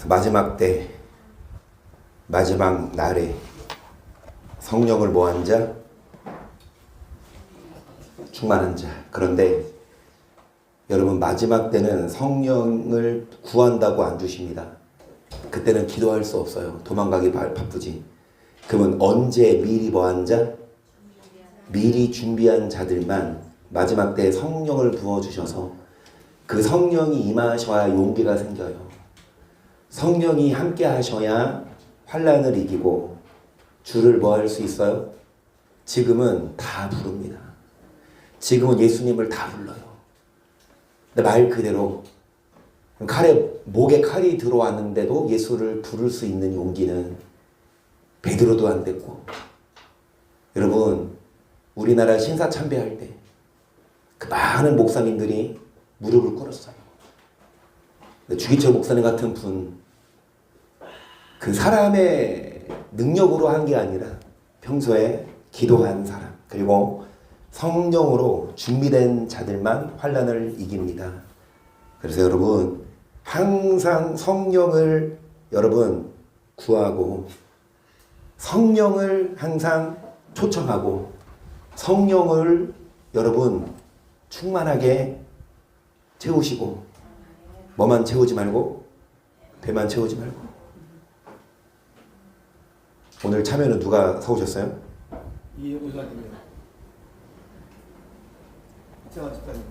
마지막 때, 마지막 날에 성령을 뭐한 자? 충만한 자. 그런데 여러분, 마지막 때는 성령을 구한다고 안 주십니다. 그때는 기도할 수 없어요. 도망가기 바쁘지. 그러면 언제 미리 뭐한 자? 미리 준비한 자들만 마지막 때 성령을 부어주셔서 그 성령이 임하셔야 용기가 생겨요. 성령이 함께 하셔야 환난을 이기고 주를 뭐 할 수 있어요? 지금은 다 부릅니다. 지금은 예수님을 다 불러요. 근데 말 그대로 목에 칼이 들어왔는데도 예수를 부를 수 있는 용기는 베드로도 안 됐고, 여러분 우리나라 신사 참배할 때 그 많은 목사님들이 무릎을 꿇었어요. 주기철 목사님 같은 분, 그 사람의 능력으로 한 게 아니라 평소에 기도한 사람, 그리고 성령으로 준비된 자들만 환난을 이깁니다. 그래서 여러분 항상 성령을 여러분 구하고 성령을 항상 초청하고 성령을 여러분 충만하게 채우시고, 뭐만 채우지 말고 배만 채우지 말고. 오늘 참여는 누가 사오셨어요? 이의사님이요. 이창환 집사님.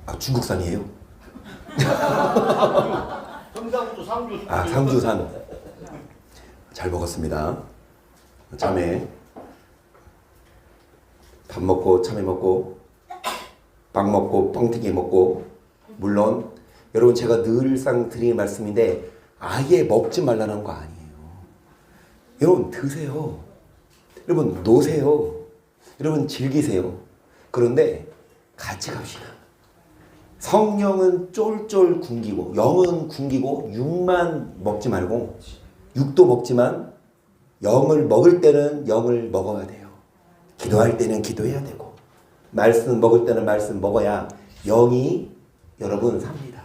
아, 중국산이에요? 경상도 상주. 아, 상주산. 잘 먹었습니다. 참외. 밥 먹고 참외 먹고 빵 먹고 뻥튀기 먹고. 물론 여러분 제가 늘상 드리는 말씀인데 아예 먹지 말라는 거 아니에요. 여러분 드세요. 여러분 노세요. 여러분 즐기세요. 그런데 같이 갑시다. 성령은 쫄쫄 굶기고 영은 굶기고 육만 먹지 말고, 육도 먹지만 영을 먹을 때는 영을 먹어야 돼요. 기도할 때는 기도해야 되고, 말씀 먹을 때는 말씀 먹어야 영이 여러분 삽니다.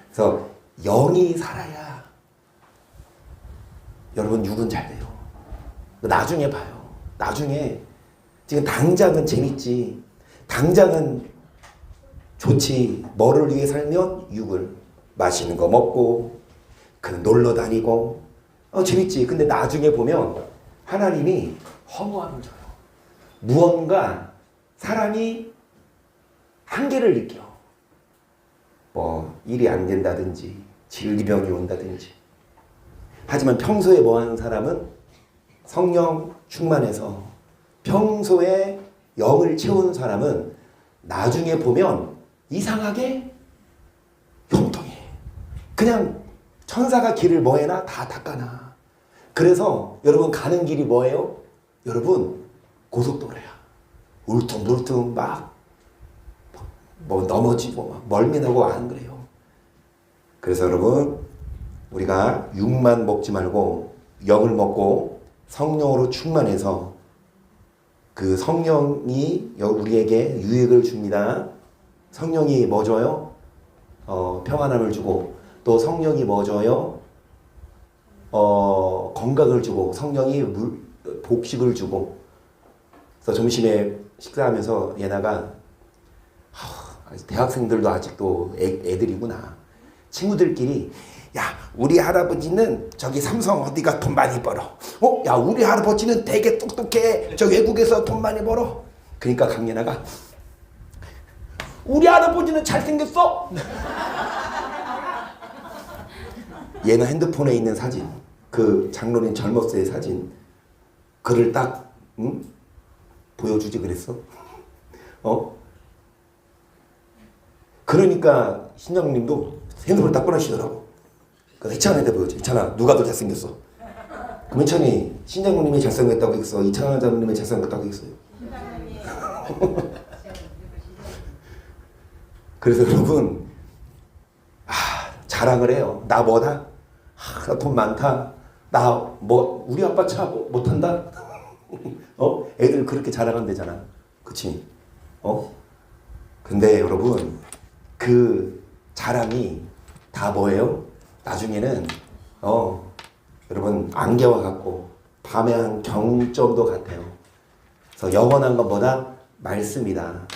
그래서 영이 살아야 여러분 육은 잘 돼요. 나중에 봐요. 나중에 지금 당장은 재밌지, 당장은 좋지. 뭐를 위해 살면 육을, 맛있는 거 먹고 놀러 다니고 재밌지. 근데 나중에 보면 하나님이 허무함을 줘요. 무언가 사람이 한계를 느껴. 뭐 일이 안 된다든지 질병이 온다든지. 하지만 평소에 뭐 하는 사람은 성령 충만해서 평소에 영을 채우는 사람은 나중에 보면 이상하게 형통해. 그냥 천사가 길을 뭐해나 다 닦아놔. 그래서 여러분 가는 길이 뭐예요? 여러분 고속도로야. 울퉁불퉁 막 뭐 넘어지고 막 멀미나고 안 그래요. 그래서 여러분 우리가 육만 먹지 말고 영을 먹고 성령으로 충만해서 그 성령이 우리에게 유익을 줍니다. 성령이 뭐 줘요? 평안함을 주고, 또 성령이 뭐 줘요? 건강을 주고, 성령이 복식을 주고. 그래서 점심에 식사하면서 예나가 대학생들도 아직도 애들이구나. 친구들끼리 야, 우리 할아버지는 저기 삼성 어디가 돈 많이 벌어. 야, 우리 할아버지는 되게 똑똑해. 저 외국에서 돈 많이 벌어. 그러니까 강연아가 우리 할아버지는 잘생겼어. 얘는 핸드폰에 있는 사진, 그 장로님 젊었을 때 사진, 그를 딱 보여주지 그랬어. 그러니까 신장님도 핸드폰을 딱 꺼내시더라고. 그래서 이찬한테 보여줘. 이찬아, 누가 더 잘생겼어? 그럼 이찬이 신장님이 잘생겼다고 했어? 이찬한 장로님이 잘생겼다고 했어요? 그래서 여러분 자랑을 해요. 나 뭐다? 나 돈 많다. 나 뭐 우리 아빠 차 못 탄다. 애들 그렇게 자랑한대잖아. 그치? 근데 여러분 그 자랑이 다 뭐예요? 나중에는 여러분 안개와 같고 밤의 한 경점도 같아요. 그래서 영원한 것보다 말씀이다.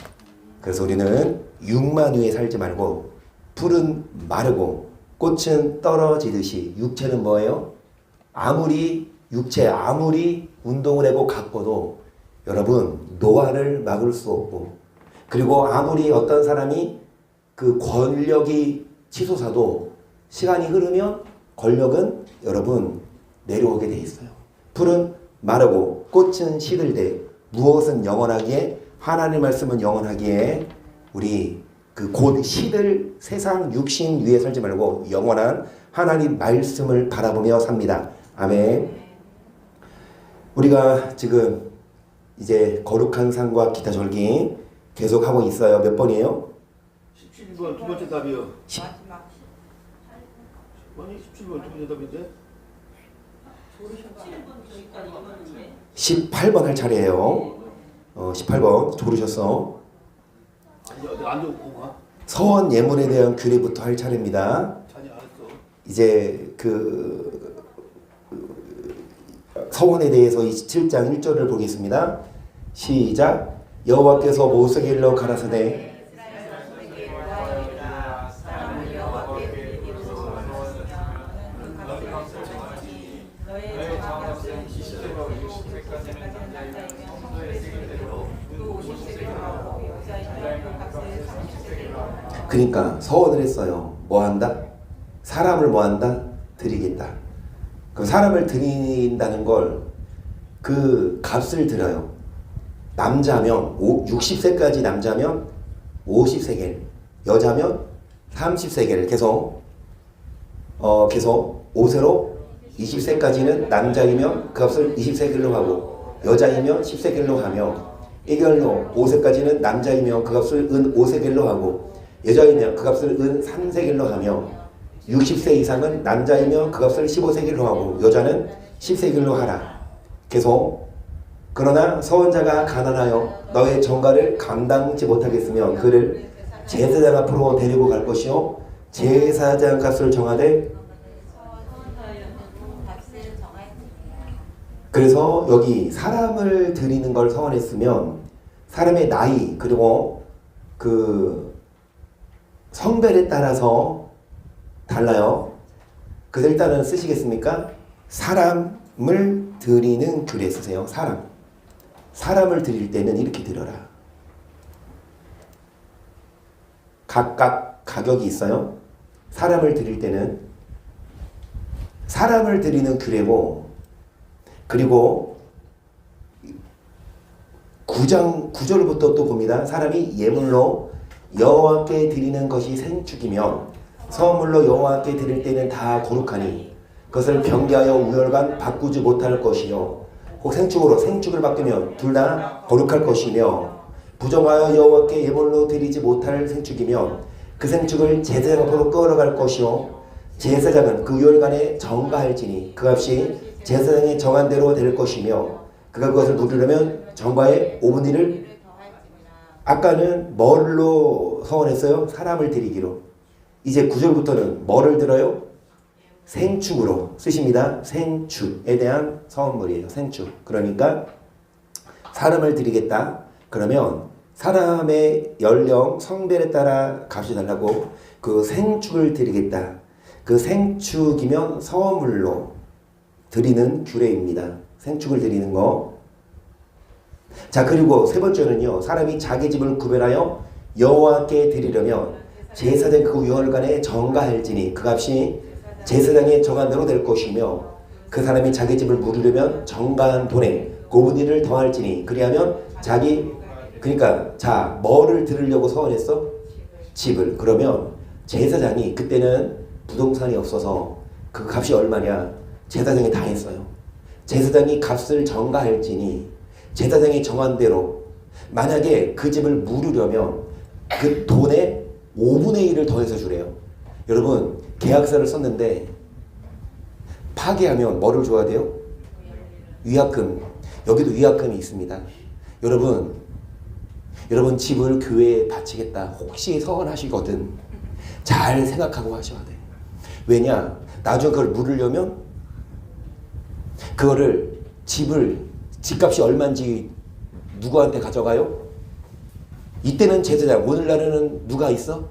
그래서 우리는 육만 위에 살지 말고 풀은 마르고 꽃은 떨어지듯이 육체는 뭐예요? 아무리 운동을 하고 가꿔도 여러분 노화를 막을 수 없고, 그리고 아무리 어떤 사람이 그 권력이 치솟아도 시간이 흐르면 권력은 여러분 내려오게 돼 있어요. 풀은 마르고 꽃은 시들되 무엇은 영원하기에, 하나님 말씀은 영원하기에 우리 그 곧 시들 세상 육신 위에 살지 말고 영원한 하나님 말씀을 바라보며 삽니다. 아멘. 우리가 지금 이제 거룩한 상과 기타 절기 계속 하고 있어요. 몇 번이에요? 17번 두 번째 답이요. 마지막 17번이 17번 두 번째 답인데 18번 할 차례예요. 18번 조르셨어. 안 좋고 가. 서원 예물에 대한 규례부터 할 차례입니다. 자니 안 했어. 이제 서원에 대해서 27장 1절을 보겠습니다. 시작. 여호와께서 모세에게 일러 가라사대 그러니까 서원을 했어요. 뭐 한다? 사람을 뭐 한다? 드리겠다. 그럼 사람을 드린다는 걸 그 값을 들어요. 남자면 60세까지 남자면 50세겔, 여자면 30세겔 계속 5세로 20세까지는 남자이면 그 값을 20세겔로 하고, 여자이면 10세겔로 하며, 1결로 5세까지는 남자이면 그 값을 은 5세겔로 하고, 여자이면 그 값을 은 3세겔로 하며, 60세 이상은 남자이면 그 값을 15세겔로 하고 여자는 10세겔로 하라. 계속. 그러나 서원자가 가난하여 너의 전가를 감당치 못하겠으면 그를 제사장 앞으로 데리고 갈 것이요 제사장 값을 정하되, 그래서 여기 사람을 드리는 걸 서원했으면 사람의 나이 그리고 그 성별에 따라서 달라요. 그래서 일단은 쓰시겠습니까? 사람을 드리는 규례 쓰세요. 사람을 드릴 때는 이렇게 드려라. 각각 가격이 있어요. 사람을 드릴 때는 사람을 드리는 규례고, 그리고 9절부터 또 봅니다. 사람이 예물로 여호와께 드리는 것이 생축이면 선물로 여호와께 드릴 때는 다 거룩하니 그것을 변개하여 우열간 바꾸지 못할 것이요, 혹 생축을 바꾸면 둘 다 거룩할 것이며, 부정하여 여호와께 예물로 드리지 못할 생축이면 그 생축을 제사장 앞으로 끌어갈 것이요, 제사장은 그 우열간에 정가할지니 그 값이 제사장이 정한 대로 될 것이며, 그가 그것을 물으려면 정가의 5분의 1을, 아까는 뭘로 서원했어요? 사람을 드리기로. 이제 9절부터는 뭐를 들어요? 생축으로 쓰십니다. 생축에 대한 서원물이에요. 생축. 그러니까 사람을 드리겠다. 그러면 사람의 연령, 성별에 따라 값이 달라고 그 생축을 드리겠다. 그 생축이면 서원물로 드리는 규례입니다. 생축을 드리는 거. 자, 그리고 세 번째는요. 사람이 자기 집을 구별하여 여호와께 드리려면 제사장 그 유월간에 정가할지니 그 값이 제사장의 정한 대로 될 것이며, 그 사람이 자기 집을 물으려면 정가한 돈에 5분의 1을 더할지니 그리하면 그러니까 자, 뭐를 들으려고 서원했어? 집을. 그러면 제사장이 그때는 부동산이 없어서 그 값이 얼마냐? 제사장이 다 했어요. 제사장이 값을 정가할지니 제사장이 정한 대로, 만약에 그 집을 물으려면 그 돈에 5분의 1을 더해서 주래요. 여러분, 계약서를 썼는데 파기하면 뭐를 줘야 돼요? 위약금. 여기도 위약금이 있습니다. 여러분 집을 교회에 바치겠다 혹시 서원하시거든 잘 생각하고 하셔야 돼. 왜냐? 나중에 그걸 물으려면 그거를 집값이 얼마인지 누구한테 가져가요? 이때는 제사장. 오늘날에는 누가 있어?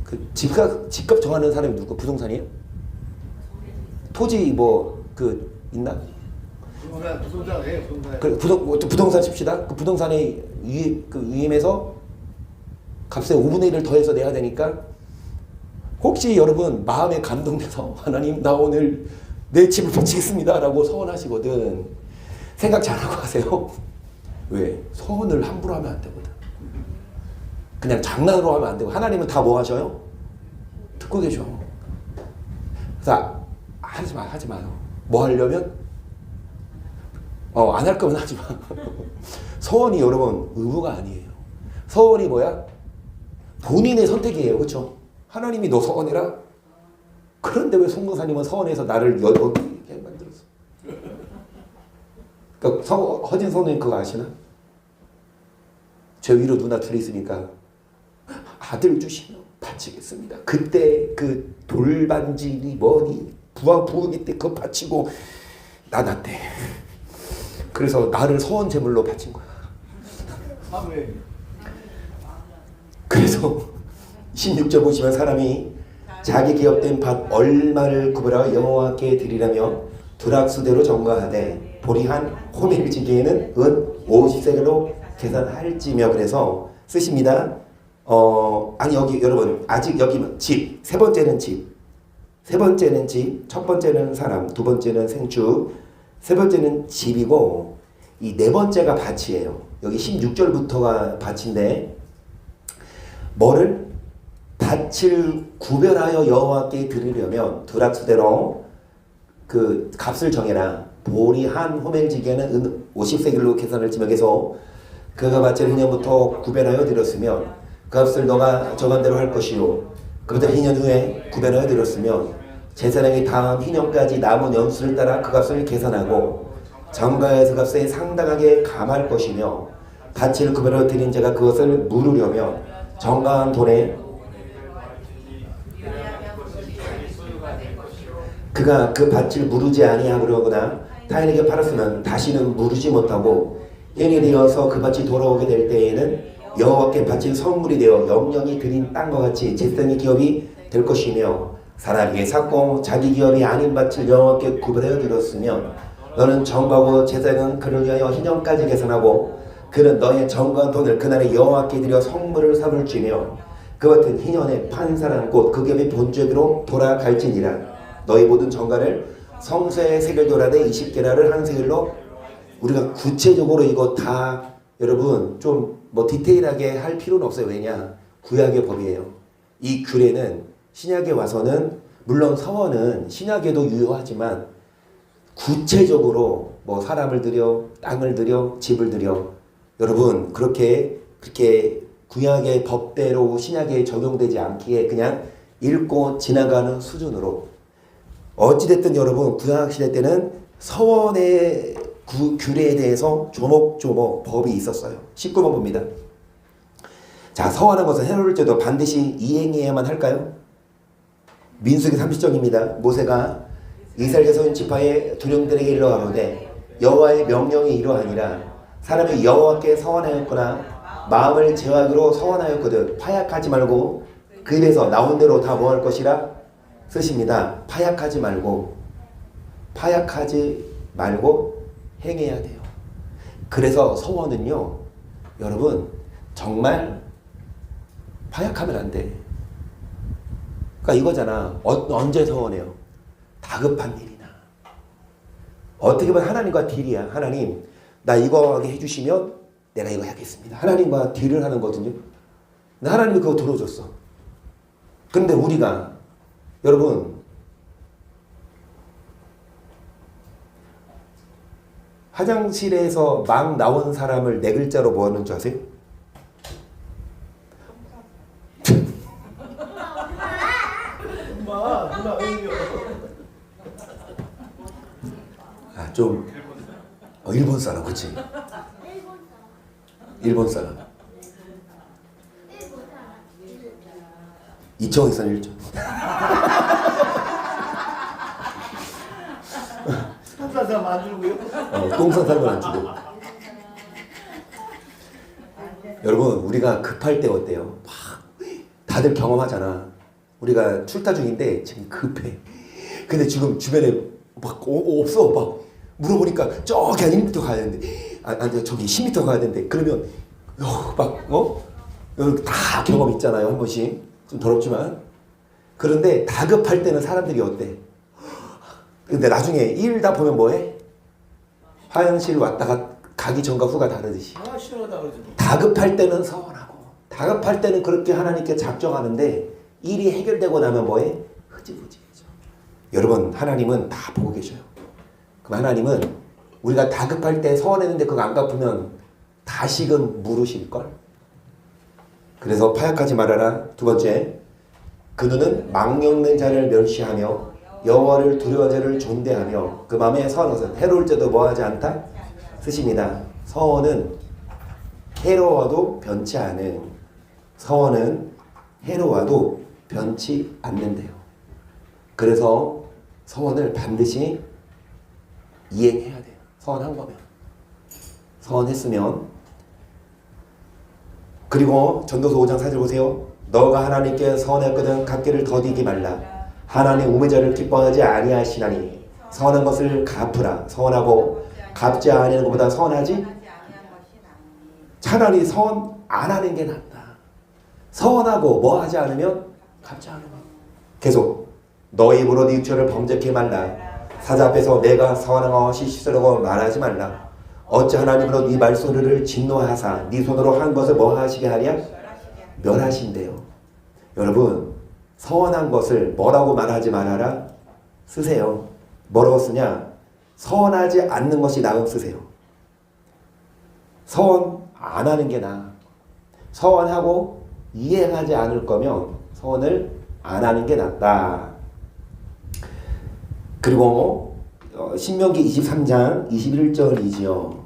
그 집값 정하는 사람이 누구? 부동산이에요? 토지 있나? 부동산에 부동산 칩시다. 그 부동산의 위임해서 값의 5분의 1을 더해서 내야 되니까 혹시 여러분 마음에 감동돼서 하나님 나 오늘 내 집을 바치겠습니다 라고 서원하시거든. 생각 잘하고 하세요. 왜? 서원을 함부로 하면 안 되거든. 그냥 장난으로 하면 안 되고 하나님은 다 뭐 하셔요? 듣고 계셔. 그래서 하지 마요. 뭐 하려면? 안 할 거면 하지 마. 서원이 여러분 의무가 아니에요. 서원이 뭐야? 본인의 선택이에요. 그렇죠? 하나님이 너 서원해라. 그런데 왜 송도사님은 서원해서 나를 어떻게 만들었어? 그러니까 허진 선생님 그거 아시나? 제 위로 누나 둘이 있으니까 아들 주시면 바치겠습니다. 그때 그 돌반지니 뭐니 부흥이 때 그거 바치고 나 낳대. 그래서 나를 서원 제물로 바친 거야. 그래서 16절 보시면 사람이 자기 기업된 밭 얼마를 구별하여 여호와께 드리라며 두락수대로 정가하되 보리 한 호멜지기에는 은 50세겔로 계산할지며. 그래서 쓰십니다. 아니 여기 여러분 아직 여기는 집, 세 번째는 집, 첫 번째는 사람, 두 번째는 생축, 세 번째는 집이고 이 네 번째가 밭이에요. 여기 16절부터가 밭인데 뭐를 밭을 구별하여 여호와께 드리려면 두락수대로 그 값을 정해라. 보리 한 호멜지기에는 은 50세겔로 계산을 지며 계속 그가 바칠 희년부터 구별하여 드렸으면 그 값을 너가 정한 대로 할 것이요 그부터 희년 후에 구별하여 드렸으면 제사장이 다음 희년까지 남은 연수를 따라 그 값을 계산하고 정가에서 값에 상당하게 감할 것이며 밭을 구별하여 드린 자가 그것을 물으려면 정가한 돈에 그가 그 밭을 무르지 아니하거나 타인에게 팔았으면 다시는 무르지 못하고 행이 되어서 그 밭이 돌아오게 될 때에는 여호와께 바친 선물이 되어 영영이 드린 땅과 같이 제사장의 기업이 될 것이며 사람에게 샀고 자기 기업이 아닌 밭을 여호와께 구별하여 드렸으면 너는 정가고 제사장은 그를 위하여 희년까지 계산하고 그는 너의 정가한 돈을 그날에 여호와께 드려 선물을 삼을지며 그 같은 희년에 판 사람 곧 그 기업의 본주에게로 돌아갈지니라. 너희 모든 정가를 성소에 세겔돌아대 20게라를 한 세겔로. 우리가 구체적으로 이거 다 여러분 좀 디테일하게 할 필요는 없어요. 왜냐? 구약의 법이에요. 이 규례는 신약에 와서는 물론 서원은 신약에도 유효하지만 구체적으로 사람을 들여 땅을 들여 집을 들여 여러분 그렇게 구약의 법대로 신약에 적용되지 않기에 그냥 읽고 지나가는 수준으로 어찌됐든 여러분 구약시대 때는 서원의 규례에 대해서 조목조목 법이 있었어요. 19번 봅니다. 자, 서원한 것은 해놓을 때도 반드시 이행해야만 할까요? 민수기 30장입니다. 모세가 이스라엘 자손 지파의 두령들에게 일러 가로되 여호와의 명령이 이러하니라. 사람이 여호와께 서원하였거나 마음을 제하기로 서원하였거든 파약하지 말고 그 입에서 나온 대로 다 뭐 할 것이라 쓰십니다. 파약하지 말고 행해야 돼요. 그래서 서원은요 여러분 정말 파약하면 안 돼. 그러니까 이거잖아. 언제 서원해요? 다급한 일이나 어떻게 보면 하나님과 딜이야. 하나님 나 이거 하게 해주시면 내가 이거 하겠습니다. 하나님과 딜을 하는 거거든요. 근데 하나님이 그거 들어줬어. 근데 우리가 여러분 화장실에서 막 나온 사람을 네 글자로 뭐 하는 줄 아세요? 엄마 누나 왜요? 좀 일본 사람 그치? 일본 사람 이청익선 1점 사람 안 주고요. 똥 싼 사람은 안 주고. 여러분 우리가 급할 때 어때요? 막 다들 경험하잖아. 우리가 출타 중인데 지금 급해. 근데 지금 주변에 막 없어. 막 물어보니까 저기 한 1m 가야 되는데 아니 저기 10m 가야 되는데 그러면 여기 다 경험 있잖아요. 한 번씩. 좀 더럽지만. 그런데 다급할 때는 사람들이 어때? 근데 나중에 일 다 보면 뭐해? 화장실 왔다가 가기 전과 후가 다르듯이. 아 싫어하다 그러지. 다급할 때는 서운하고 다급할 때는 그렇게 하나님께 작정하는데 일이 해결되고 나면 뭐해? 흐지부지해져. 여러분 하나님은 다 보고 계셔요. 그럼 하나님은 우리가 다급할 때 서운했는데 그거 안 갚으면 다시금 물으실걸? 그래서 파역하지 말아라. 두 번째, 그누는 망령된 자를 멸시하며 여호와를 두려워하는 자를 존대하며 그 마음에 서한 것은 해로울 때도 뭐하지 않다? 쓰십니다. 서원은 해로워도 변치 않은, 서원은 해로워도 변치 않는데요. 그래서 서원을 반드시 이행해야 돼요. 서원한 거면. 서원했으면. 그리고 전도서 5장 4절 보세요. 너가 하나님께 서원했거든 갚기를 더디기 말라. 하나님 우매자를 기뻐하지 아니하시나니 서원한 것을 갚으라. 서원하고 갚지 아니하는 것보다 서원하지? 차라리 서원 안 하는 게 낫다. 서원하고 뭐 하지 않으면 갚지 않으면. 계속 너 입으로 네 육체를 범죄케 말라. 사자 앞에서 내가 서원한 것이 실수라고 말하지 말라. 어찌 하나님으로 네 말소리를 진노하사 네 손으로 한 것을 뭐 하시게 하랴? 멸하신대요. 여러분 서원한 것을 뭐라고 말하지 말아라? 쓰세요. 뭐라고 쓰냐? 서원하지 않는 것이 나음 쓰세요. 서원 안 하는 게 나아. 서원하고 이행하지 않을 거면 서원을 안 하는 게 낫다. 그리고 신명기 23장 21절이지요.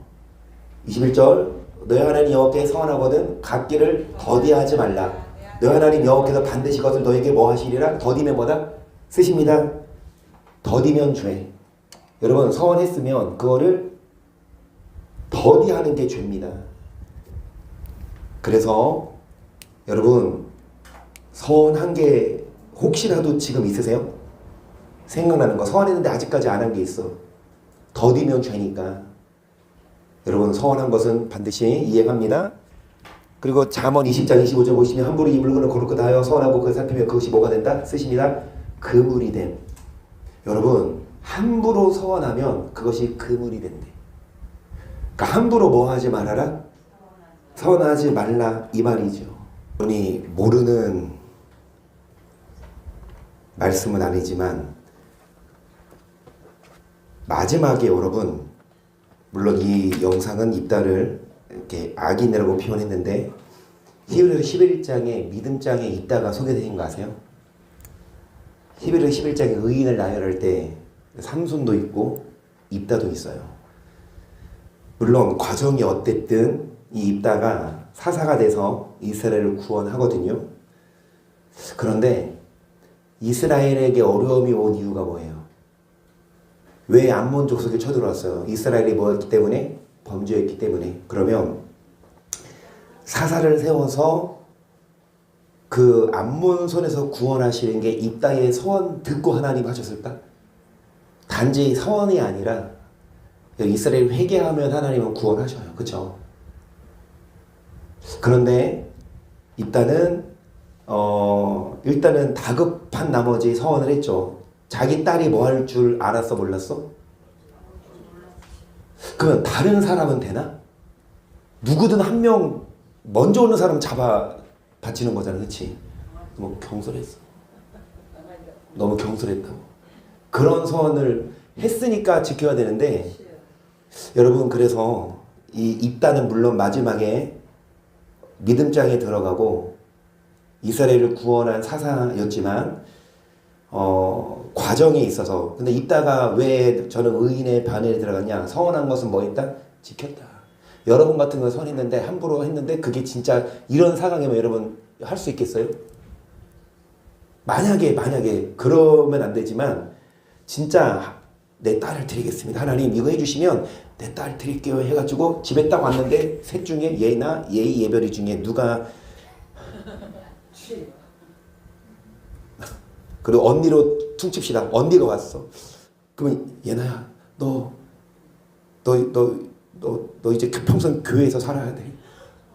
21절 너희 하나님 여호와께 서원하거든 갚기를 더디하지 말라. 너희 하나님 여호와께서 반드시 그것을 너에게 뭐 하시리라? 더디면 뭐다? 쓰십니다. 더디면 죄. 여러분 서원했으면 그거를 더디하는 게 죄입니다. 그래서 여러분 서원한 게 혹시라도 지금 있으세요? 생각나는 거 서원했는데 아직까지 안 한 게 있어. 더디면 죄니까. 여러분 서원한 것은 반드시 이행합니다. 그리고 잠언 20장 25절 보시면 함부로 이 물건을 거룩하다 하여 서원하고 그걸 살피면 그것이 뭐가 된다? 쓰십니다. 그물이 됨. 여러분 함부로 서원하면 그것이 그물이 된대. 그러니까 함부로 뭐 하지 말아라? 서원하지 말라 이 말이죠. 여러분이 모르는 말씀은 아니지만 마지막에 여러분 물론 이 영상은 입다를 이렇게 악인이라고 표현했는데 히브리서 11장에 믿음장에 입다가 소개되는 거 아세요? 히브리서 11장에 의인을 나열할 때 삼손도 있고 입다도 있어요. 물론 과정이 어땠든 이 입다가 사사가 돼서 이스라엘을 구원하거든요. 그런데 이스라엘에게 어려움이 온 이유가 뭐예요? 왜 암몬 족속에 쳐들어왔어요? 이스라엘이 뭐였기 때문에? 범죄했기 때문에. 그러면 사사를 세워서 그 암몬 손에서 구원하시는 게 입다의 서원 듣고 하나님 하셨을까? 단지 서원이 아니라 이스라엘 회개하면 하나님은 구원하셔요. 그렇죠? 그런데 입다는 일단은 다급한 나머지 서원을 했죠. 자기 딸이 뭐 할 줄 알았어? 몰랐어? 그러면 다른 사람은 되나? 누구든 한 명 먼저 오는 사람 잡아 바치는 거잖아. 그렇지? 너무 경솔했어. 너무 경솔했다고. 그런 서원을 했으니까 지켜야 되는데 여러분 그래서 이 입다는 물론 마지막에 믿음장에 들어가고 이스라엘을 구원한 사사였지만 과정에 있어서 근데 입다가 왜 저는 의인의 반열에 들어갔냐? 서원한 것은 뭐 했다? 지켰다. 여러분 같은 거 선했는데 함부로 했는데 그게 진짜 이런 상황이면 여러분 할 수 있겠어요? 만약에 그러면 안 되지만 진짜 내 딸을 드리겠습니다. 하나님 이거 해주시면 내 딸 드릴게요 해가지고 집에 딱 왔는데 셋 중에 얘나 예의 예별이 중에 누가 그리고 언니로 퉁칩시다. 언니가 왔어. 그러면 예나야 너 이제 평생 교회에서 살아야 돼.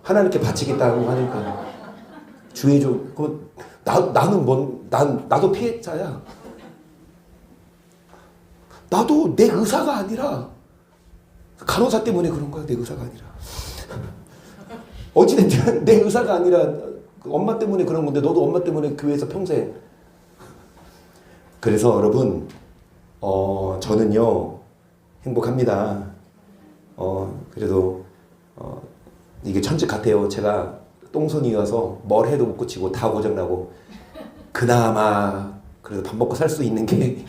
하나님께 바치겠다고 하니까 주의 좀 그럼 나도 피해자야. 나도 내 의사가 아니라 간호사 때문에 그런 거야. 내 의사가 아니라 어찌됐든 내 의사가 아니라 엄마 때문에 그런 건데 너도 엄마 때문에 교회에서 평생. 그래서 여러분 저는요 행복합니다. 그래도 이게 천직 같아요. 제가 똥손이어서 뭘 해도 못 고치고 다 고장나고 그나마 그래도 밥 먹고 살 수 있는 게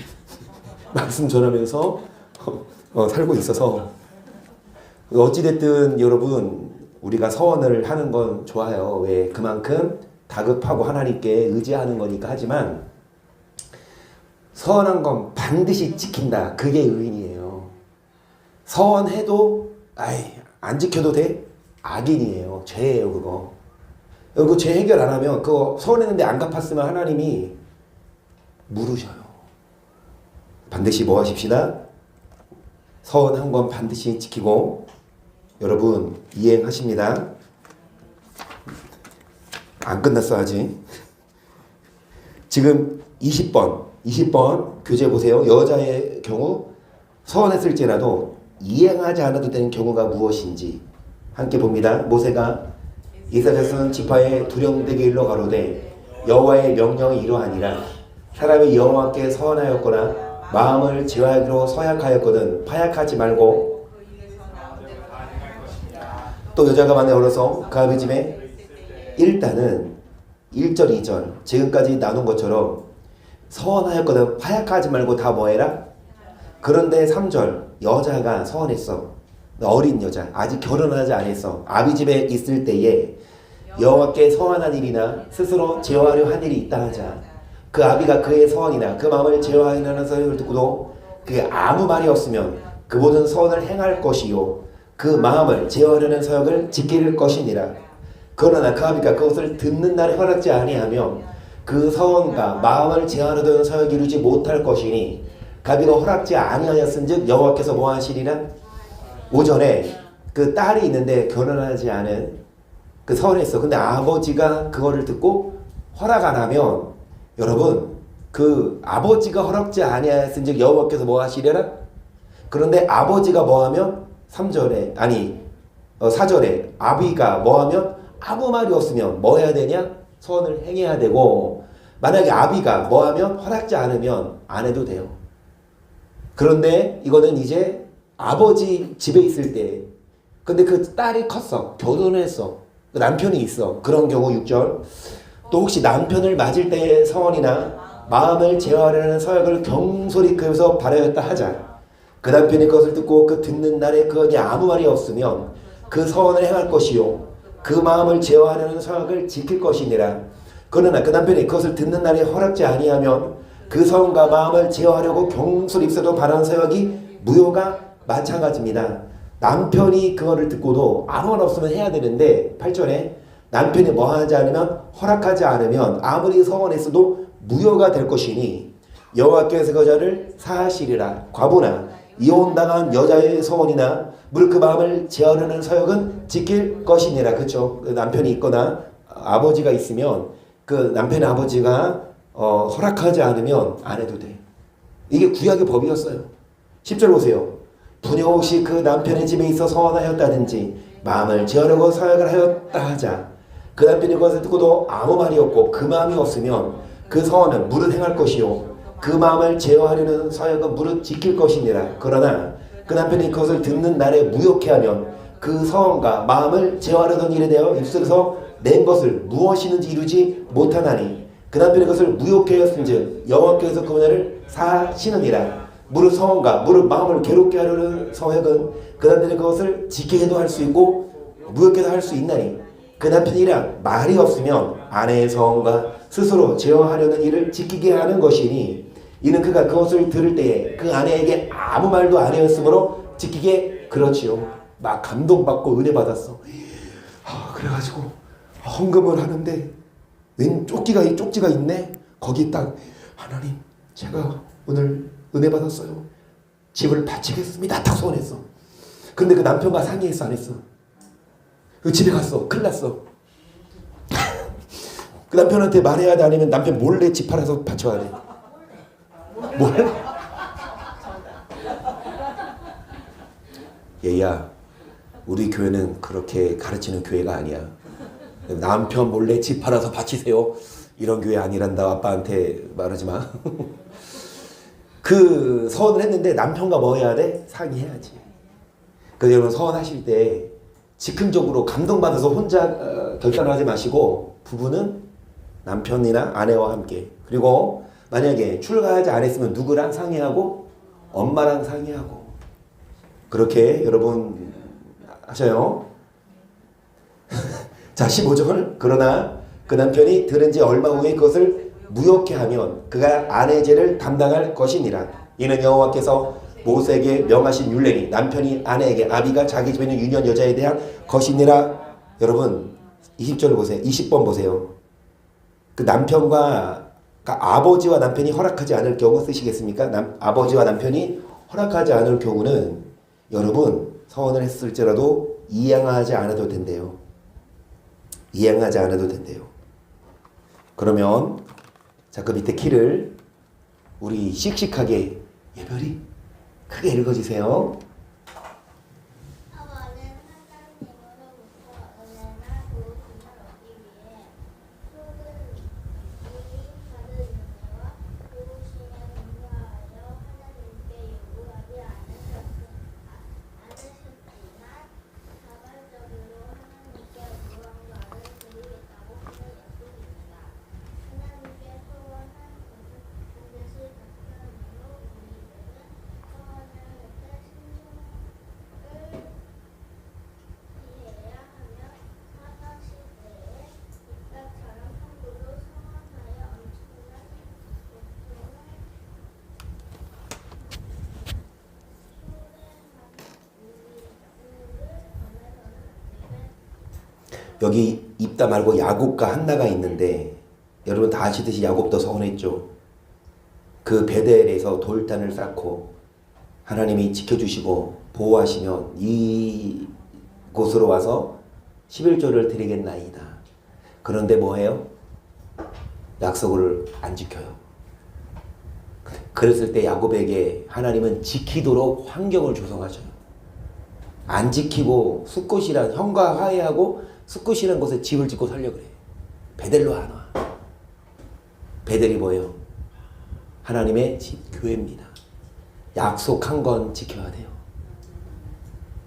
말씀 전하면서 살고 있어서 어찌됐든 여러분 우리가 서원을 하는 건 좋아요. 왜? 그만큼 다급하고 하나님께 의지하는 거니까. 하지만 서원한 건 반드시 지킨다. 그게 의인이에요. 서원해도 안 지켜도 돼? 악인이에요. 죄예요 그거. 그 죄 해결 안 하면 그거 서원했는데 안 갚았으면 하나님이 물으셔요. 반드시 뭐 하십시다? 서원한 건 반드시 지키고 여러분 이행하십니다. 안 끝났어 아직. 지금 20번 교재 보세요. 여자의 경우 서원했을지라도 이행하지 않아도 되는 경우가 무엇인지 함께 봅니다. 모세가 이스라엘 지파에 두령되게 일러 가로되 여호와의 명령이 이러하니라. 사람이 여호와께 서원하였거나 마음을 제어하기로 서약하였거든 파약하지 말고. 또 여자가 만에 얼어서 그 아비 집에 일단은 1절 2절 지금까지 나눈 것처럼 서원하였거든 파약하지 말고 다 뭐해라. 그런데 3절 여자가 서원했어. 어린 여자 아직 결혼하지 않았어. 아비 집에 있을 때에 여호와께 서원한 일이나 스스로 제어하려 한 일이 있다 하자. 그 아비가 그의 서원이나 그 마음을 제어하려는 서약을 듣고도 그게 아무 말이 없으면 그 모든 서원을 행할 것이요 그 마음을 제어하려는 서약을 지킬 것이니라. 그러나 그 아비가 그것을 듣는 날에 허락지 아니하면 그 서원과 마음을 제어하려는 서약이 이루지 못할 것이니 그 아비가 허락지 아니하였은즉 여호와께서 뭐 하시리라. 오전에 그 딸이 있는데 결혼하지 않은 그 서원했어. 근데 아버지가 그거를 듣고 허락 안 하면 여러분 그 아버지가 허락지 아니하였은즉 여호와께서 뭐 하시려나. 그런데 아버지가 뭐 하면 3절에 아니 4절에 아비가 뭐 하면 아무 말이 없으면 뭐 해야 되냐. 서원을 행해야 되고 만약에 아비가 뭐 하면 허락지 않으면 안 해도 돼요. 그런데 이거는 이제 아버지 집에 있을 때 근데 그 딸이 컸어. 결혼했어. 그 남편이 있어. 그런 경우 6절 또 혹시 남편을 맞을 때의 서원이나 마음을 제어하려는 서약을 경솔히 그에서 발하였다 하자. 그 남편이 그것을 듣고 그 듣는 날에 그에게 아무 말이 없으면 그 서원을 행할 것이요 그 마음을 제어하려는 서약을 지킬 것이니라. 그러나 그 남편이 그것을 듣는 날에 허락지 아니하면 그 서원과 마음을 제어하려고 경솔히 입술로 발한 서약이 무효가 마찬가지입니다. 남편이 그거를 듣고도 아무 말 없으면 해야 되는데 8절에 남편이 뭐 하지 않으면 허락하지 않으면 아무리 서원했어도 무효가 될 것이니 여호와께서 그 여자를 사하시리라. 과부나 이혼당한 여자의 서원이나 무릇 그 마음을 제어하려는 서약은 지킬 것이니라. 그렇죠? 남편이 있거나 아버지가 있으면 그 남편의 아버지가 허락하지 않으면 안 해도 돼. 이게 구약의 법이었어요. 10절 보세요. 부녀 혹시 그 남편의 집에 있어 서원하였다든지 마음을 제어하려고 서약을 하였다 하자. 그 남편이 그것을 듣고도 아무 말이 없고 그 마음이 없으면 그 서원은 무릇 행할 것이요 그 마음을 제어하려는 서약은 무릇 지킬 것이니라. 그러나 그 남편이 그것을 듣는 날에 무효케 하면 그 서원과 마음을 제어하려던 일에 대하여 입술에서 낸 것을 무엇이든지 이루지 못하나니 그 남편이 그것을 무효케 하였은즉 여호와께서 그 부녀를 사하시느니라. 무릇 서원과 무릇 마음을 괴롭게 하려는 서약은 그 남편이 그것을 지키게도 할 수 있고 무효케도 할 수 있나니 그 남편이랑 말이 없으면 아내의 서원과 스스로 제어하려는 일을 지키게 하는 것이니 이는 그가 그것을 들을 때에 그 아내에게 아무 말도 안 하였으므로 지키게 그렇지요. 막 감동받고 은혜 받았어. 그래가지고 헌금을 하는데 웬 쪽지가 있네. 거기 딱 하나님 제가 오늘 은혜 받았어요. 집을 바치겠습니다. 딱 소원했어. 근데 그 남편과 상의했어 안 했어? 그 집에 갔어. 큰일 났어. 그 남편한테 말해야 돼 아니면 남편 몰래 집 팔아서 바쳐야 돼? 몰래? 얘야 우리 교회는 그렇게 가르치는 교회가 아니야. 남편 몰래 집 팔아서 바치세요. 이런 교회 아니란다. 아빠한테 말하지 마. 그 서원을 했는데 남편과 뭐 해야 돼? 상의해야지. 그래서 여러분 서원하실 때 즉흥적으로 감동받아서 혼자 결단을 하지 마시고 부부는 남편이나 아내와 함께 그리고 만약에 출가하지 않았으면 누구랑 상의하고 엄마랑 상의하고 그렇게 여러분 하셔요. 자 15절 그러나 그 남편이 들은 지 얼마 후에 그것을 무효케 하면 그가 아내 죄를 담당할 것이니라. 이는 여호와께서 모세에게 명하신 율례니 남편이 아내에게 아비가 자기 집에 있는 유년 여자에 대한 것이니라. 여러분 20절 보세요. 20번 보세요. 그 남편과 아버지와 남편이 허락하지 않을 경우 쓰시겠습니까? 아버지와 남편이 허락하지 않을 경우는 여러분 서원을 했을지라도 이양하지 않아도 된대요. 이양하지 않아도 된대요. 그러면 자, 그 밑에 키를 우리 씩씩하게 예별이 크게 읽어주세요. 여기 입다 말고 야곱과 한나가 있는데 여러분 다 아시듯이 야곱도 서운했죠. 그 베델에서 돌단을 쌓고 하나님이 지켜주시고 보호하시면 이 곳으로 와서 11조를 드리겠나이다. 그런데 뭐해요? 약속을 안 지켜요. 그랬을 때 야곱에게 하나님은 지키도록 환경을 조성하셔요. 안 지키고 숫곳이란 형과 화해하고 숫곳이라는 곳에 집을 짓고 살려고 그래. 베델로 안 와. 베델이 뭐예요? 하나님의 집, 교회입니다. 약속한 건 지켜야 돼요.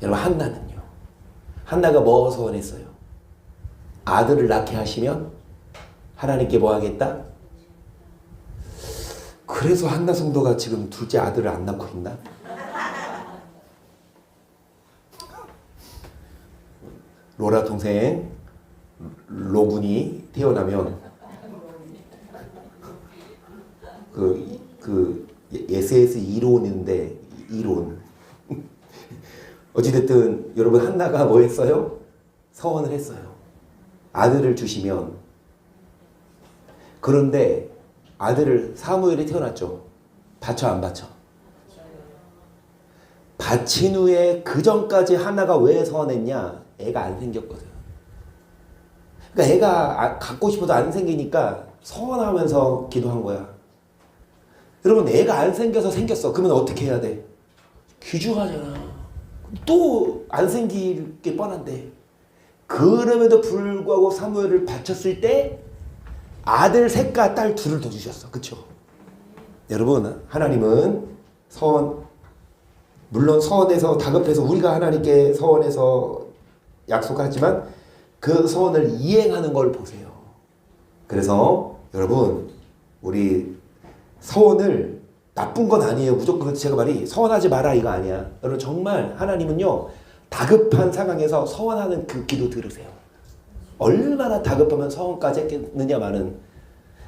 여러분 한나는요. 한나가 뭐 소원했어요? 아들을 낳게 하시면 하나님께 뭐 하겠다? 그래서 한나 성도가 지금 둘째 아들을 안 낳고 있나? 로라 동생 로군이 태어나면 그 SS 이론인데 이론 어찌됐든 여러분 한나가 뭐 했어요? 서원을 했어요. 아들을 주시면. 그런데 아들을 사무엘이 태어났죠. 바쳐 안 바쳐? 바친 후에 그 전까지 한나가 왜 서원했냐? 애가 안 생겼거든. 그러니까 애가 갖고 싶어도 안 생기니까 서원하면서 기도한 거야. 여러분 애가 안 생겨서 생겼어. 그러면 어떻게 해야 돼? 귀중하잖아. 또 안 생길 게 뻔한데. 그럼에도 불구하고 사무엘을 바쳤을 때 아들 셋과 딸 둘을 더 주셨어. 그쵸? 여러분 하나님은 서원 물론 서원해서 다급해서 우리가 하나님께 서원해서 약속하지만 그 서원을 이행하는 걸 보세요. 그래서 여러분 우리 서원을 나쁜 건 아니에요. 무조건 제가 말이 서원하지 마라 이거 아니야. 여러분 정말 하나님은요 다급한 상황에서 서원하는 그 기도 들으세요. 얼마나 다급하면 서원까지 했겠느냐마는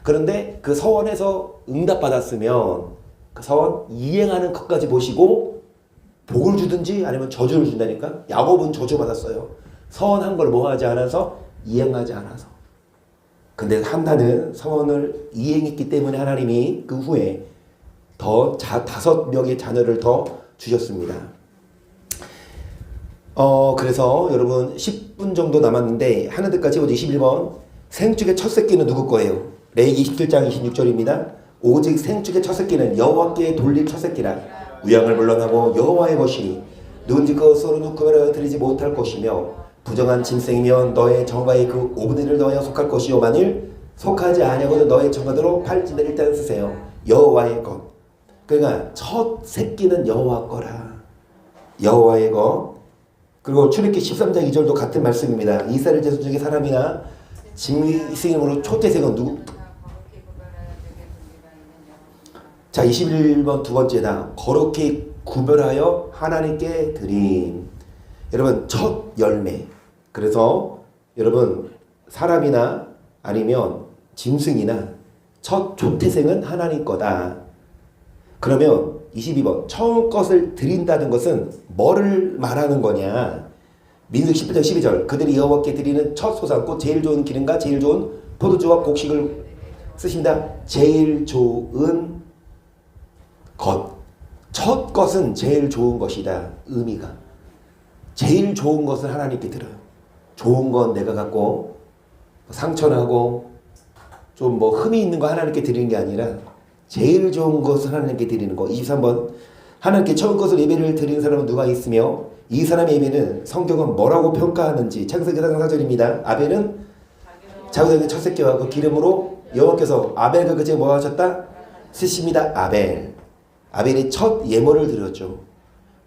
그런데 그 서원에서 응답받았으면 그 서원 이행하는 것까지 보시고 복을 주든지 아니면 저주를 준다니까. 야곱은 저주받았어요. 서원한 걸 뭐 하지 않아서? 이행하지 않아서. 근데 한나는 서원을 이행했기 때문에 하나님이 그 후에 더 5명의 자녀를 더 주셨습니다. 그래서 여러분 10분 정도 남았는데 하는 데까지 오직 21번 생축의 첫 새끼는 누구 거예요? 레위기 27장 26절입니다. 오직 생축의 첫 새끼는 여호와께 돌릴 첫 새끼라. 우양을 물러나고 여호와의 것이니 누군지 그것으로 구별하여 드리지 못할 것이며 부정한 짐승이면 너의 정가의 그 5분의 1을 너에 속할 것이요 만일 속하지 아니하고도 너의 정가대로 팔찌를 일단 쓰세요. 여호와의 것. 그러니까 첫 새끼는 여호와 거라. 여호와의 것. 그리고 출애굽기 13장 2절도 같은 말씀입니다. 이스라엘 자손 중에 사람이나 짐승으로 초태생은 누구? 자, 21번 두 번째다. 거룩히 구별하여 하나님께 드림. 여러분 첫 열매. 그래서 여러분 사람이나 아니면 짐승이나 첫 초태생은 하나님 거다. 그러면 22번 처음 것을 드린다는 것은 뭐를 말하는 거냐? 민수기 18장 12절 그들이 여호와께 드리는 첫 소산 곧 제일 좋은 기름과 제일 좋은 포도주와 곡식을 쓰신다. 제일 좋은 것. 첫 것은 제일 좋은 것이다. 의미가. 제일 좋은 것을 하나님께 드려요. 좋은 건 내가 갖고 상처나고 좀 뭐 흠이 있는 거 하나님께 드리는 게 아니라 제일 좋은 것을 하나님께 드리는 거. 23번 하나님께 처음 것을 예배를 드리는 사람은 누가 있으며 이 사람의 예배는 성경은 뭐라고 평가하는지. 창세기 4장 4절입니다. 아벨은 자기의 첫 새끼와 그 기름으로 여호와께서 아벨과 그제 뭐 하셨다? 쓰십니다. 아벨이 첫 예물을 드렸죠.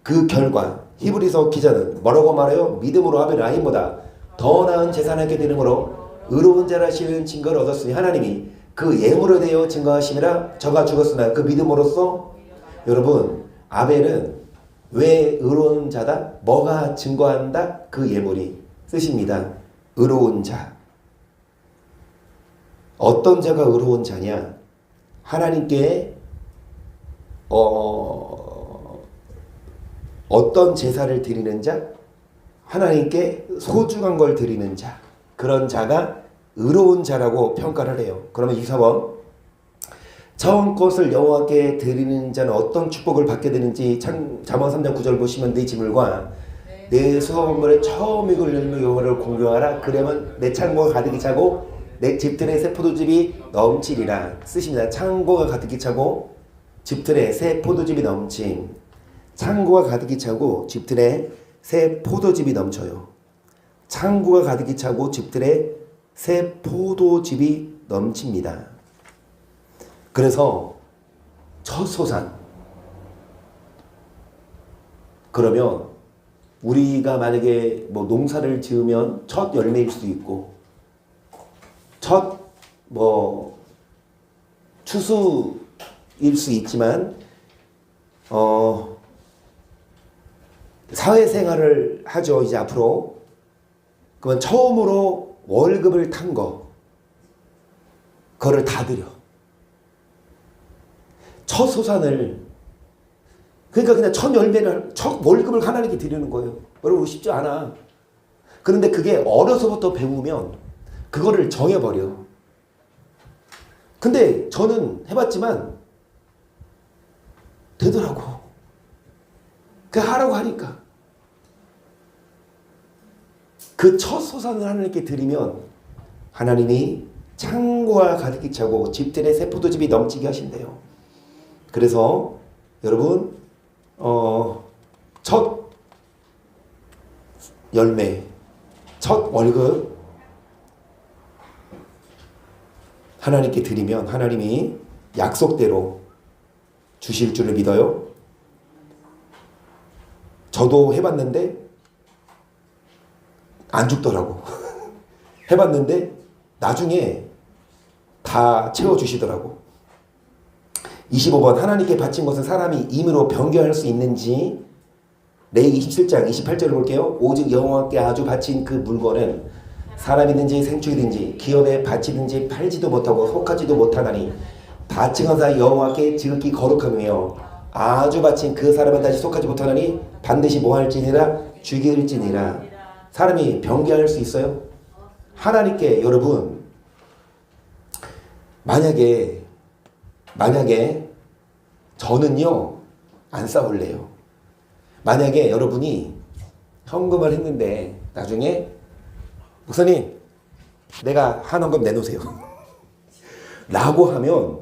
그 결과 히브리서 기자는 뭐라고 말해요? 믿음으로 아벨은 아힌보다 더 나은 제사하게 되는으로 의로운 자라시는 증거를 얻었으니 하나님이 그 예물에 대하여 증거하심이라. 저가 죽었으나 그 믿음으로써. 여러분 아벨은 왜 의로운 자다? 뭐가 증거한다? 그 예물이 쓰십니다. 의로운 자. 어떤 자가 의로운 자냐? 하나님께 어떤 제사를 드리는 자? 하나님께 소중한 걸 드리는 자. 그런 자가 의로운 자라고 평가를 해요. 그러면 24번 처음 것을 여호와께 드리는 자는 어떤 축복을 받게 되는지 잠언 3장 9절 보시면 네 지물과 내 수확물의 처음 익을 열매 여호와를 공경하라. 그러면 내 창고가 가득히 차고 내 집들의 새 포도즙이 넘치리라. 쓰십니다. 창고가 가득히 차고 집들의 새 포도즙이 넘침. 창고가 가득히 차고 집들의 새 포도즙이 넘쳐요. 창고가 가득히 차고 집들의 새 포도즙이 넘칩니다. 그래서 첫 소산. 그러면 우리가 만약에 뭐 농사를 지으면 첫 열매일 수도 있고 첫 뭐 추수일 수 있지만 사회생활을 하죠. 이제 앞으로. 그러면 처음으로 월급을 탄 거 그거를 다 드려. 첫 소산을. 그러니까 그냥 첫 열매를 첫 월급을 하나님께 드리는 거예요. 여러분 쉽지 않아. 그런데 그게 어려서부터 배우면 그거를 정해버려. 근데 저는 해봤지만 되더라고. 그 하라고 하니까. 그 첫 소산을 하나님께 드리면 하나님이 창고가 가득히 차고 집들의 새 포도즙이 넘치게 하신대요. 그래서 여러분 첫 열매, 첫 월급 하나님께 드리면 하나님이 약속대로 주실 줄을 믿어요. 저도 해봤는데 안 죽더라고. 해봤는데 나중에 다 채워주시더라고. 25번 하나님께 바친 것은 사람이 임의로 변경할 수 있는지. 레위기 27장 28절을 볼게요. 오직 여호와께 아주 바친 그 물건은 사람이든지 생축이든지 기업에 바치든지 팔지도 못하고 속하지도 못하나니 바친 것은 여호와께 지극히 거룩함이며 아주 바친 그 사람은 다시 속하지 못하나니 반드시 뭐할지니라 죽일지니라. 사람이 변개할 수 있어요? 하나님께 여러분 만약에 저는요 안 싸울래요. 만약에 여러분이 헌금을 했는데 나중에 목사님 내가 한 헌금 내놓으세요 라고 하면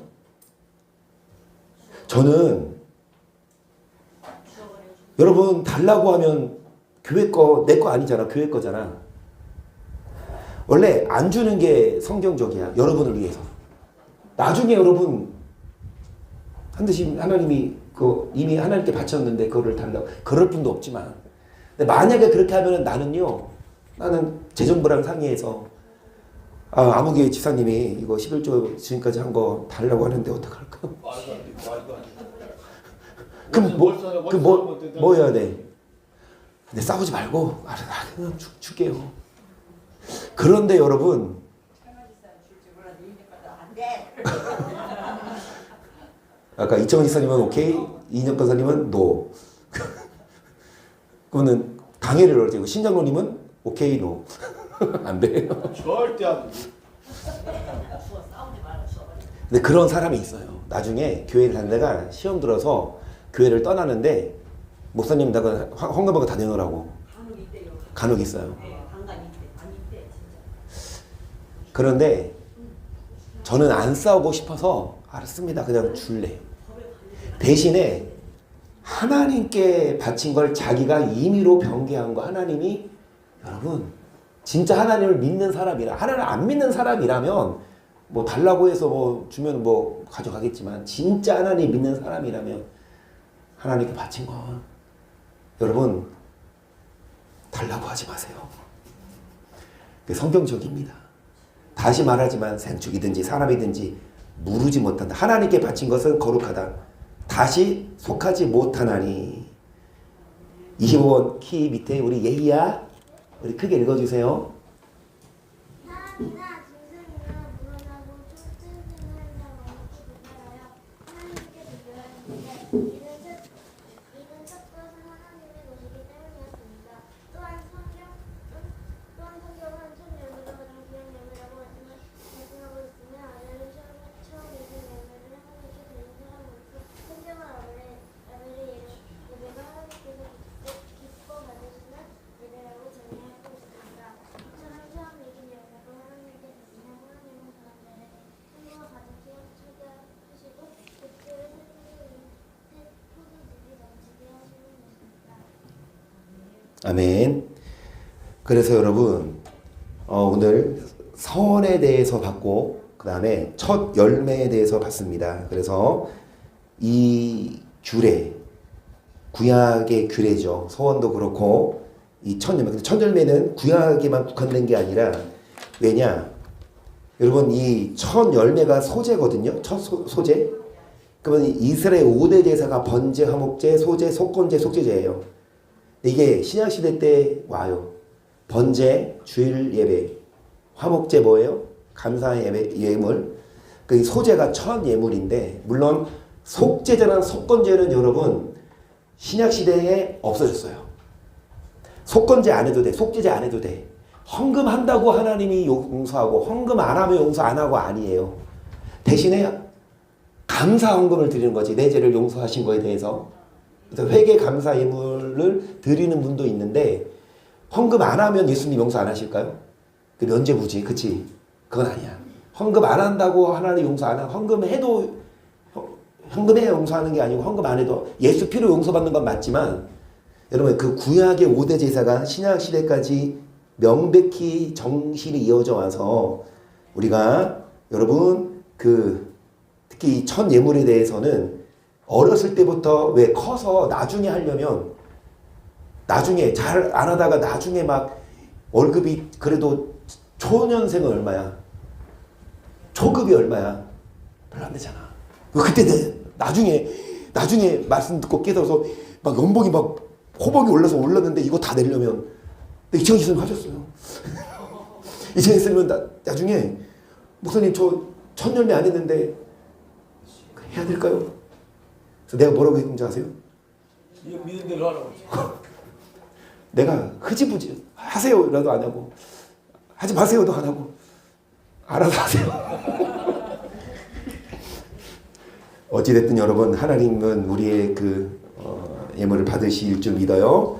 저는 여러분 달라고 하면 교회 거 내 거 아니잖아. 교회 거잖아. 원래 안 주는 게 성경적이야. 여러분을 위해서. 나중에 여러분 반드시 하나님이 이미 하나님께 바쳤는데 그거를 달라고 그럴 분도 없지만 근데 만약에 그렇게 하면 나는 재정부랑 상의해서 아무개 집사님이 이거 11조 지금까지 한 거 달라고 하는데 어떡할까? 그럼 뭐 해야 돼? 근데 싸우지 말고 그냥 줄게요. 그런데 여러분 아까 이정은 집사님은 오케이, 이인혁 권사님은 노. 그러면 강혜를 어쩌고 신장로님은 오케이 노. 안 돼요. 절대 안 돼. 근데 그런 사람이 있어요. 나중에 교회를 다니다가 시험 들어서 교회를 떠나는데 목사님 나가 헌금하고 다 내놓으라고. 간혹 있어요. 그런데 저는 안 싸우고 싶어서 알았습니다. 그냥 줄래. 대신에 하나님께 바친 걸 자기가 임의로 변개한 거 하나님이 여러분 진짜 하나님을 믿는 사람이라 하나님을 안 믿는 사람이라면 뭐 달라고 해서 뭐 주면 뭐 가져가겠지만 진짜 하나님 믿는 사람이라면 하나님께 바친 거 여러분 달라고 하지 마세요. 그게 성경적입니다. 다시 말하지만 생축이든지 사람이든지 무르지 못한다. 하나님께 바친 것은 거룩하다. 다시 속하지 못하나니. 25번 키 밑에 우리 예희야 우리 크게 읽어주세요. 사람이나 짐승이나 물어나고 쫓지는 자가 없이 살아요. 하나님께 비교하는데 이는 첫 것은 하나님의 것이기 때문이었습니다. 또한 성경은 첫 열매가 가장 귀한 열매라고 말씀하고 있으며 아내를 처음 내준 열매를 하나님께 드린 사람으로서 성경은 아벨의 예배가 하나님께서 기뻐 받으시는 예배라고 정의하고 있습니다. 이처럼 처음 내준 열매로 하나님께 드리면 하나님은 그런 자를 생명과 가득히 초대하시고 그들의 포도즙이 넘치게 하시는 것입니다. 아멘. 그래서 여러분 오늘 서원에 대해서 봤고 그 다음에 첫 열매에 대해서 봤습니다. 그래서 이 규례 구약의 규례죠. 서원도 그렇고 이 첫 열매. 근데 첫 열매는 구약에만 국한된 게 아니라 왜냐? 여러분 이 첫 열매가 소제거든요. 첫 소제. 그러면 이스라엘 5대 제사가 번제, 화목제, 소제, 속건제, 속죄제예요. 이게 신약시대 때 와요. 번제, 주일 예배, 화목제 뭐예요? 감사 예배, 예물. 그 소제가 첫 예물인데 물론 속죄제나 속건제는 여러분 신약시대에 없어졌어요. 속건제 안 해도 돼. 속죄제 안 해도 돼. 헌금한다고 하나님이 용서하고 헌금 안 하면 용서 안 하고 아니에요. 대신에 감사 헌금을 드리는 거지. 내 죄를 용서하신 거에 대해서. 그래서 회개 감사 예물을 드리는 분도 있는데 헌금 안 하면 예수님 용서 안 하실까요? 그 면죄부지. 그치? 그건 아니야. 헌금 안 한다고 하나님 용서 안 하고 헌금해도 헌금해 용서하는 게 아니고 헌금 안 해도 예수 피로 용서받는 건 맞지만 여러분 그 구약의 5대 제사가 신약 시대까지 명백히 정신이 이어져 와서 우리가 여러분 특히 첫 예물에 대해서는 어렸을 때부터 왜 커서 나중에 하려면 나중에 잘 안 하다가 나중에 막 월급이 그래도 초년생은 얼마야? 초급이 얼마야? 별로 안 되잖아. 그때 나중에 말씀 듣고 깨달아서 막 연봉이 막 호봉이 올랐는데 이거 다 내려면 이창희 선생님 하셨어요. 이제 있으면 나중에 목사님 저 첫 열매 안 했는데 해야 될까요? 그래서 내가 뭐라고 했는지 아세요? 이거 믿는 대로 하라고 했지. 내가 흐지부지 하세요라도 안 하고 하지 마세요도 안 하고 알아서 하세요. 어찌됐든 여러분 하나님은 우리의 그 예물을 받으실 줄 믿어요.